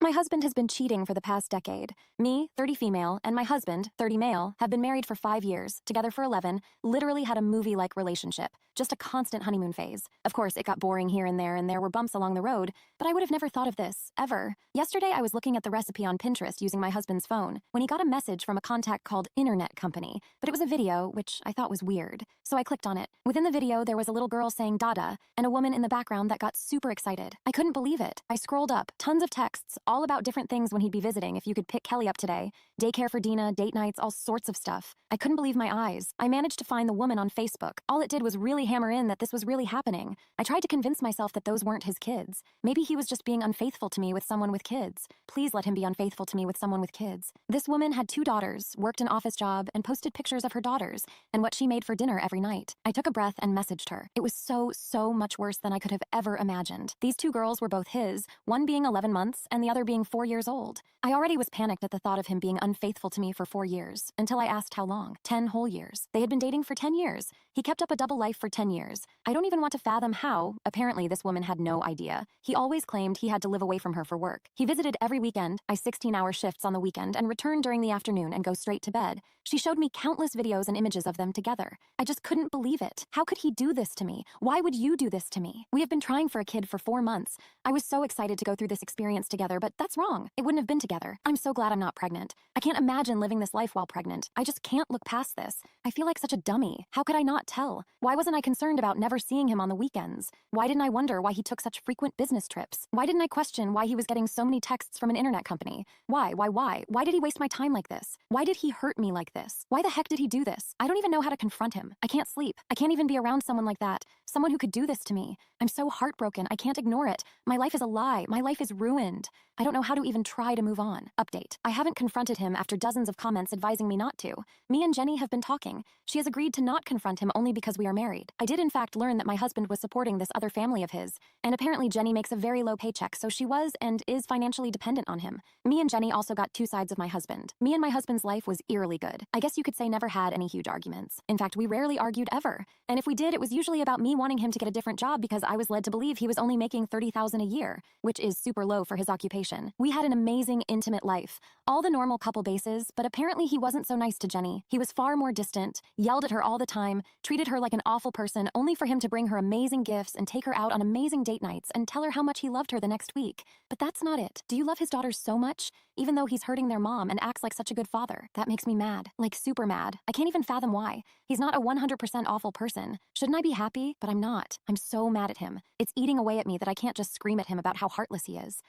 My husband has been cheating for the past decade. Me, 30 female, and my husband, 30 male, have been married for 5 years, together for 11, literally had a movie-like relationship, just a constant honeymoon phase. Of course, it got boring here and there were bumps along the road, but I would have never thought of this, ever. Yesterday, I was looking at the recipe on Pinterest using my husband's phone, when he got a message from a contact called Internet Company, but it was a video, which I thought was weird. So I clicked on it. Within the video, there was a little girl saying Dada, and a woman in the background that got super excited. I couldn't believe it. I scrolled up, tons of texts, all about different things when he'd be visiting if you could pick Kelly up today. Daycare for Dina, date nights, all sorts of stuff. I couldn't believe my eyes. I managed to find the woman on Facebook. All it did was really hammer in that this was really happening. I tried to convince myself that those weren't his kids. Maybe he was just being unfaithful to me with someone with kids. Please let him be unfaithful to me with someone with kids. This woman had 2 daughters, worked an office job, and posted pictures of her daughters and what she made for dinner every night. I took a breath and messaged her. It was so much worse than I could have ever imagined. These 2 girls were both his, one being 11 months and the other being 4 years old. I already was panicked at the thought of him being unfaithful to me for 4 years, until I asked how long. 10 whole years. They had been dating for 10 years. He kept up a double life for 10 years. I don't even want to fathom how. Apparently, this woman had no idea. He always claimed he had to live away from her for work. He visited every weekend, 16-hour shifts on the weekend, and returned during the afternoon and go straight to bed. She showed me countless videos and images of them together. I just couldn't believe it. How could he do this to me? Why would you do this to me? We have been trying for a kid for 4 months. I was so excited to go through this experience together, but that's wrong. It wouldn't have been together. I'm so glad I'm not pregnant. I can't imagine living this life while pregnant. I just can't look past this. I feel like such a dummy. How could I not tell? Why wasn't I concerned about never seeing him on the weekends? Why didn't I wonder why he took such frequent business trips? Why didn't I question why he was getting so many texts from an internet company? Why? Why did he waste my time like this? Why did he hurt me like this? Why the heck did he do this? I don't even know how to confront him. I can't sleep. I can't even be around someone like that. Someone who could do this to me. I'm so heartbroken. I can't ignore it. My life is a lie. My life is ruined. I don't know how to even try to move on. Update. I haven't confronted him after dozens of comments advising me not to. Me and Jenny have been talking. She has agreed to not confront him only because we are married. I did in fact learn that my husband was supporting this other family of his, and apparently Jenny makes a very low paycheck, so she was and is financially dependent on him. Me and Jenny also got 2 sides of my husband. Me and my husband's life was eerily good. I guess you could say never had any huge arguments. In fact, we rarely argued ever. And if we did, it was usually about me wanting him to get a different job because I was led to believe he was only making $30,000 a year, which is super low for his occupation. We had an amazing, intimate life. All the normal couple bases, but apparently he wasn't so nice to Jenny. He was far more distant, yelled at her all the time, treated her like an awful person only for him to bring her amazing gifts and take her out on amazing date nights and tell her how much he loved her the next week. But that's not it. Do you love his daughters so much, even though he's hurting their mom and acts like such a good father? That makes me mad. Like super mad. I can't even fathom why. He's not a 100% awful person. Shouldn't I be happy? But I'm not. I'm so mad at him. It's eating away at me that I can't just scream at him about how heartless he is.